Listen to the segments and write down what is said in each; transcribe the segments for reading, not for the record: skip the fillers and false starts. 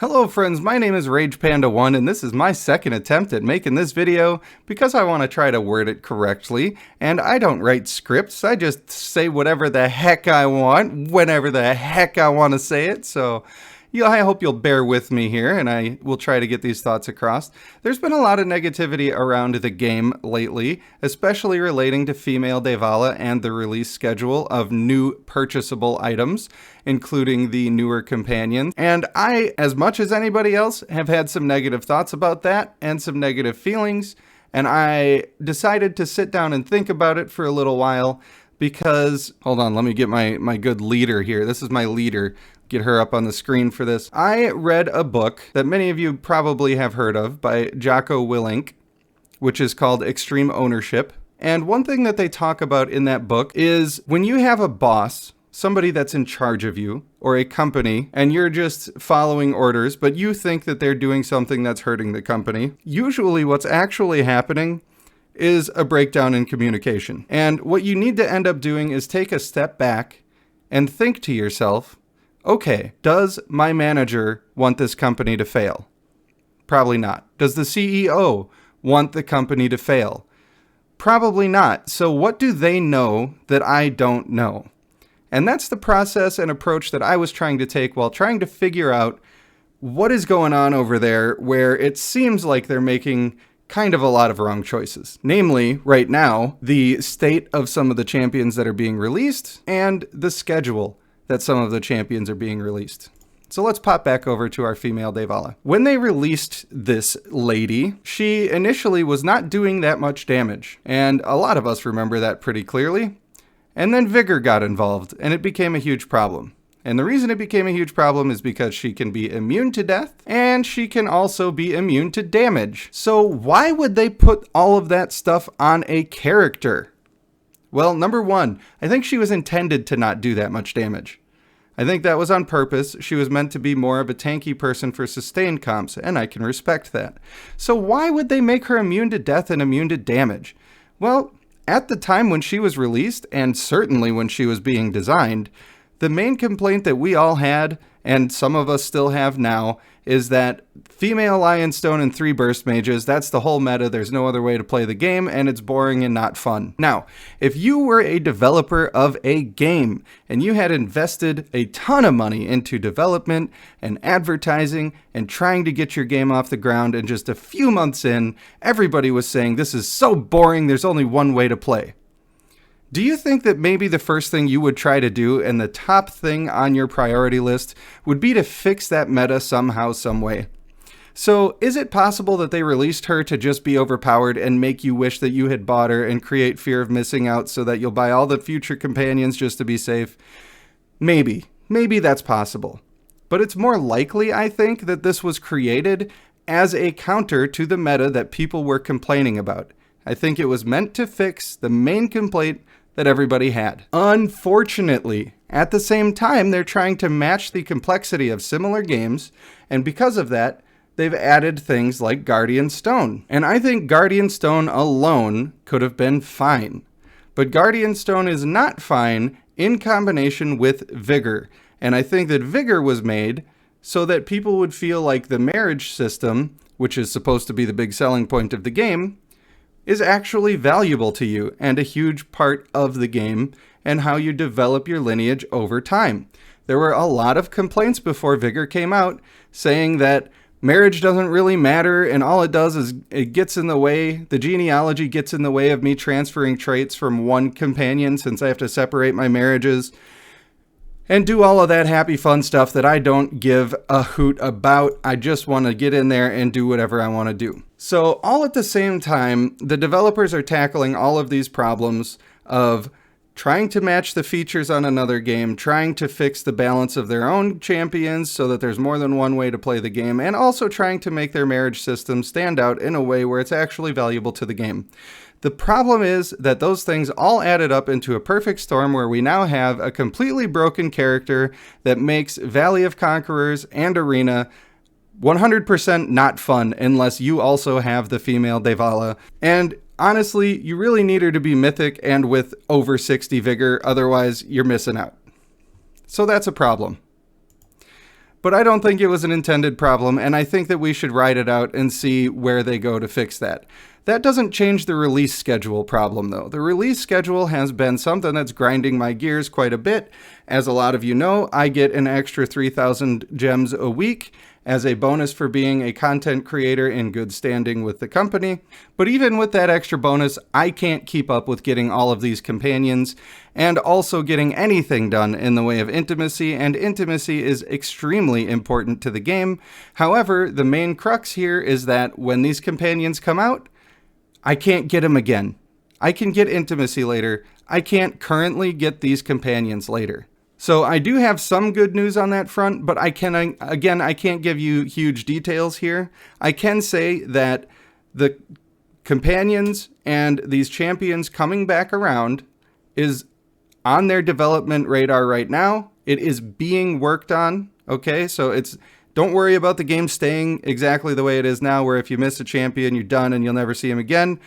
Hello friends, my name is RagePanda1 and this is my second attempt at making this video because I want to try to word it correctly, and I don't write scripts, I just say whatever the heck I want, whenever the heck I want to say it, so I hope you'll bear with me here and I will try to get these thoughts across. There's been a lot of negativity around the game lately, especially relating to female Devala and the release schedule of new purchasable items, including the newer companions. And I, as much as anybody else, have had some negative thoughts about that and some negative feelings, and I decided to sit down and think about it for a little while because, hold on, let me get my good leader here. This is my leader. Get her up on the screen for this. I read a book that many of you probably have heard of by Jocko Willink, which is called Extreme Ownership. And one thing that they talk about in that book is when you have a boss, somebody that's in charge of you, or a company, and you're just following orders, but you think that they're doing something that's hurting the company, usually what's actually happening is a breakdown in communication. And what you need to end up doing is take a step back and think to yourself, okay, does my manager want this company to fail? Probably not. Does the CEO want the company to fail? Probably not. So what do they know that I don't know? And that's the process and approach that I was trying to take while trying to figure out what is going on over there where it seems like they're making kind of a lot of wrong choices. Namely, right now, the state of some of the champions that are being released and the schedule that some of the champions are being released. So let's pop back over to our female Devala. When they released this lady, she initially was not doing that much damage, and a lot of us remember that pretty clearly. And then Vigor got involved, and it became a huge problem. And the reason it became a huge problem is because she can be immune to death, and she can also be immune to damage. So why would they put all of that stuff on a character? Well, number one, I think she was intended to not do that much damage. I think that was on purpose. She was meant to be more of a tanky person for sustained comps, and I can respect that. So why would they make her immune to death and immune to damage? Well, at the time when she was released, and certainly when she was being designed, the main complaint that we all had, and some of us still have now, is that female Lionstone and 3 burst mages, that's the whole meta, there's no other way to play the game, and it's boring and not fun. Now, if you were a developer of a game, and you had invested a ton of money into development and advertising and trying to get your game off the ground, and just a few months in, everybody was saying, this is so boring, there's only one way to play. Do you think that maybe the first thing you would try to do and the top thing on your priority list would be to fix that meta somehow, some way? So is it possible that they released her to just be overpowered and make you wish that you had bought her and create fear of missing out so that you'll buy all the future companions just to be safe? Maybe. Maybe that's possible. But it's more likely, I think, that this was created as a counter to the meta that people were complaining about. I think it was meant to fix the main complaint that everybody had. Unfortunately, at the same time, they're trying to match the complexity of similar games, and because of that, they've added things like Guardian Stone. And I think Guardian Stone alone could have been fine. But Guardian Stone is not fine in combination with Vigor. And I think that Vigor was made so that people would feel like the marriage system, which is supposed to be the big selling point of the game, is actually valuable to you and a huge part of the game and how you develop your lineage over time. There were a lot of complaints before Vigor came out saying that marriage doesn't really matter and all it does is it gets in the way, the genealogy gets in the way of me transferring traits from one companion since I have to separate my marriages and do all of that happy fun stuff that I don't give a hoot about. I just want to get in there and do whatever I want to do. So all at the same time, the developers are tackling all of these problems of trying to match the features on another game, trying to fix the balance of their own champions so that there's more than one way to play the game, and also trying to make their marriage system stand out in a way where it's actually valuable to the game. The problem is that those things all added up into a perfect storm where we now have a completely broken character that makes Valley of Conquerors and Arena 100% not fun unless you also have the female Devala. And honestly, you really need her to be mythic and with over 60 vigor, otherwise you're missing out. So that's a problem. But I don't think it was an intended problem, and I think that we should ride it out and see where they go to fix that. That doesn't change the release schedule problem, though. The release schedule has been something that's grinding my gears quite a bit. As a lot of you know, I get an extra 3,000 gems a week as a bonus for being a content creator in good standing with the company. But even with that extra bonus, I can't keep up with getting all of these companions and also getting anything done in the way of intimacy, and intimacy is extremely important to the game. However, the main crux here is that when these companions come out, I can't get them again. I can get intimacy later. I can't currently get these companions later. So I do have some good news on that front, but I can't give you huge details here. I can say that the companions and these champions coming back around is on their development radar right now. It is being worked on, okay? So don't worry about the game staying exactly the way it is now, where if you miss a champion, you're done and you'll never see him again.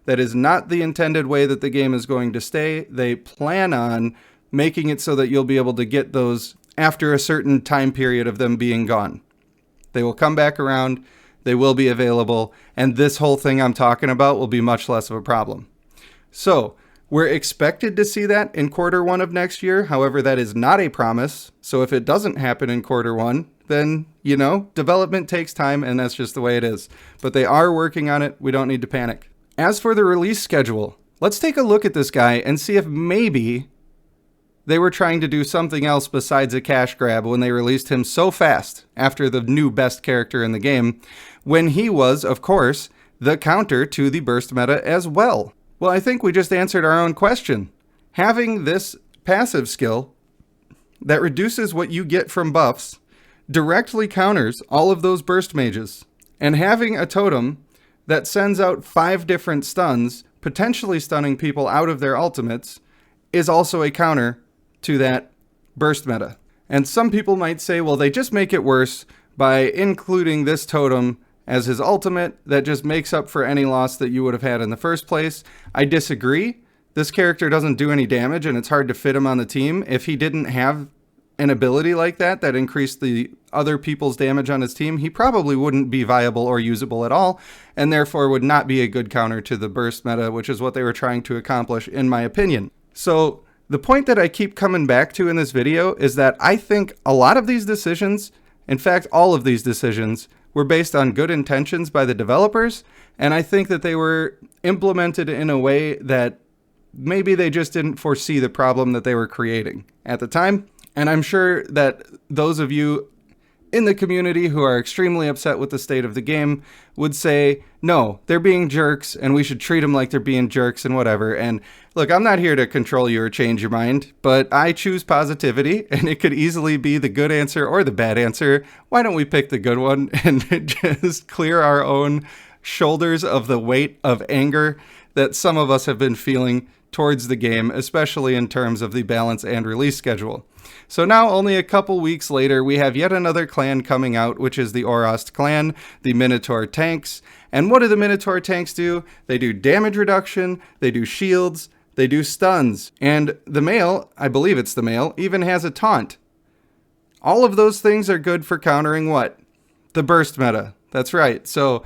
That is not the intended way that the game is going to stay. They plan on making it so that you'll be able to get those after a certain time period of them being gone. They will come back around, they will be available, and this whole thing I'm talking about will be much less of a problem. So, we're expected to see that in Q1 of next year. However, that is not a promise. So if it doesn't happen in Q1, then, development takes time, and that's just the way it is. But they are working on it. We don't need to panic. As for the release schedule, let's take a look at this guy and see if maybe they were trying to do something else besides a cash grab when they released him so fast after the new best character in the game, when he was, of course, the counter to the burst meta as well. Well, I think we just answered our own question. Having this passive skill that reduces what you get from buffs directly counters all of those burst mages, and having a totem that sends out 5 different stuns, potentially stunning people out of their ultimates, is also a counter to that burst meta. And some people might say, well, they just make it worse by including this totem as his ultimate that just makes up for any loss that you would have had in the first place. I disagree. This character doesn't do any damage, and it's hard to fit him on the team. If he didn't have an ability like that increased the other people's damage on his team, he probably wouldn't be viable or usable at all, and therefore would not be a good counter to the burst meta, which is what they were trying to accomplish, in my opinion. So the point that I keep coming back to in this video is that I think a lot of these decisions, in fact, all of these decisions, were based on good intentions by the developers, and I think that they were implemented in a way that maybe they just didn't foresee the problem that they were creating at the time. And I'm sure that those of you in the community who are extremely upset with the state of the game would say, no, they're being jerks and we should treat them like they're being jerks and whatever. And look, I'm not here to control you or change your mind, but I choose positivity, and it could easily be the good answer or the bad answer. Why don't we pick the good one and just clear our own shoulders of the weight of anger that some of us have been feeling towards the game, especially in terms of the balance and release schedule. So now, only a couple weeks later, we have yet another clan coming out, which is the Orost clan, the Minotaur tanks. And what do the Minotaur tanks do? They do damage reduction, they do shields, they do stuns. And the male, I believe it's the male, even has a taunt. All of those things are good for countering what? The burst meta. That's right. So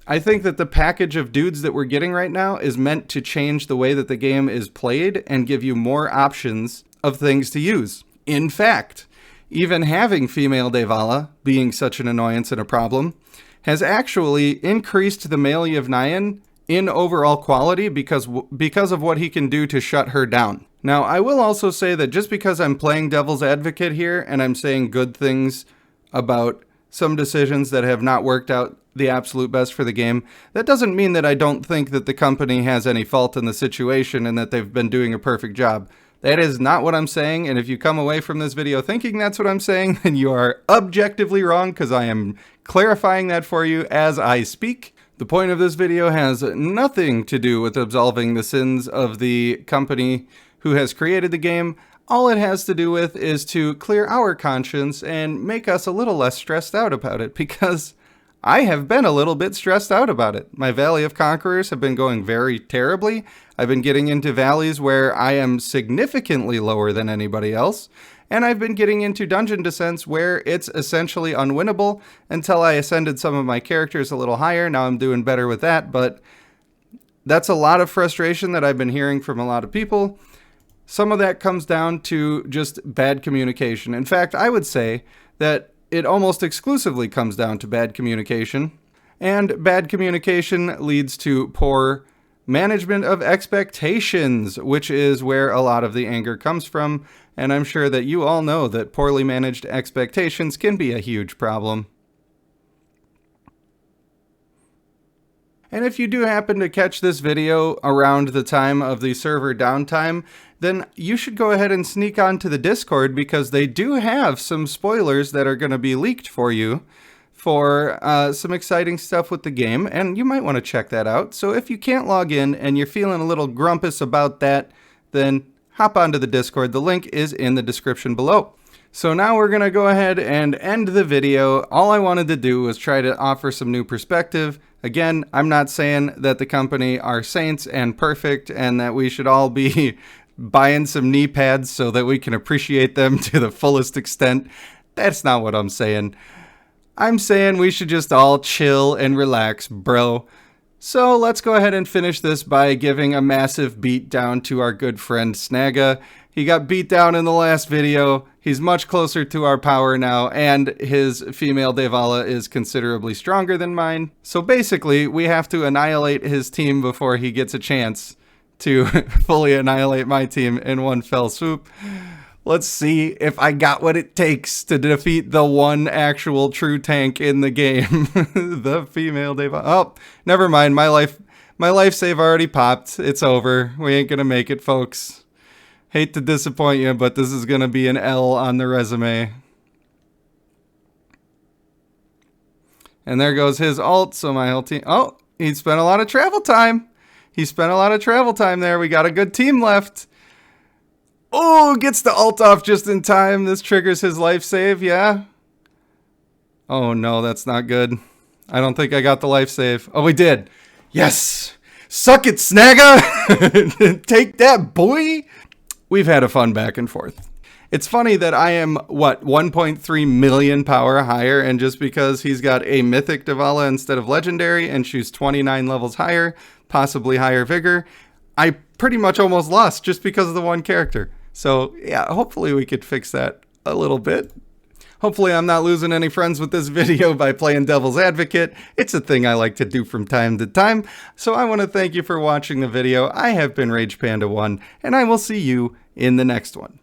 I think that the package of dudes that we're getting right now is meant to change the way that the game is played and give you more options of things to use. In fact, even having female Devala being such an annoyance and a problem has actually increased the male Yevnayan in overall quality because of what he can do to shut her down. Now, I will also say that just because I'm playing devil's advocate here and I'm saying good things about some decisions that have not worked out the absolute best for the game, that doesn't mean that I don't think that the company has any fault in the situation and that they've been doing a perfect job. That is not what I'm saying, and if you come away from this video thinking that's what I'm saying, then you are objectively wrong, because I am clarifying that for you as I speak. The point of this video has nothing to do with absolving the sins of the company who has created the game. All it has to do with is to clear our conscience and make us a little less stressed out about it, because I have been a little bit stressed out about it. My Valley of Conquerors have been going very terribly. I've been getting into valleys where I am significantly lower than anybody else, And I've been getting into dungeon descents where it's essentially unwinnable until I ascended some of my characters a little higher. Now I'm doing better with that, but that's a lot of frustration that I've been hearing from a lot of people. Some of that comes down to just bad communication. In fact, I would say that it almost exclusively comes down to bad communication. And bad communication leads to poor management of expectations, which is where a lot of the anger comes from. And I'm sure that you all know that poorly managed expectations can be a huge problem. And if you do happen to catch this video around the time of the server downtime, then you should go ahead and sneak onto the Discord, because they do have some spoilers that are going to be leaked for you for some exciting stuff with the game, and you might want to check that out. So if you can't log in and you're feeling a little grumpus about that, then hop onto the Discord. The link is in the description below. So now we're going to go ahead and end the video. All I wanted to do was try to offer some new perspective. Again, I'm not saying that the company are saints and perfect and that we should all be buying some knee pads so that we can appreciate them to the fullest extent. That's not what I'm saying. I'm saying we should just all chill and relax, bro. So let's go ahead and finish this by giving a massive beat down to our good friend Snaga. He got beat down in the last video. He's much closer to our power now, and his female Devala is considerably stronger than mine. So basically, we have to annihilate his team before he gets a chance to fully annihilate my team in one fell swoop. Let's see if I got what it takes to defeat the one actual true tank in the game. The female Devala. Oh, never mind. My life save already popped. It's over. We ain't gonna make it, folks. Hate to disappoint you, but this is going to be an L on the resume. And there goes his ult, so my whole team... Oh, he spent a lot of travel time. He spent a lot of travel time there. We got a good team left. Oh, gets the ult off just in time. This triggers his life save, yeah. Oh, no, that's not good. I don't think I got the life save. Oh, we did. Yes. Suck it, Snaga. Take that, boy. We've had a fun back and forth. It's funny that I am, 1.3 million power higher, and just because he's got a mythic Devala instead of legendary, and she's 29 levels higher, possibly higher vigor, I pretty much almost lost just because of the one character. So yeah, hopefully we could fix that a little bit. Hopefully I'm not losing any friends with this video by playing devil's advocate. It's a thing I like to do from time to time. So I want to thank you for watching the video. I have been RagePanda1, and I will see you in the next one.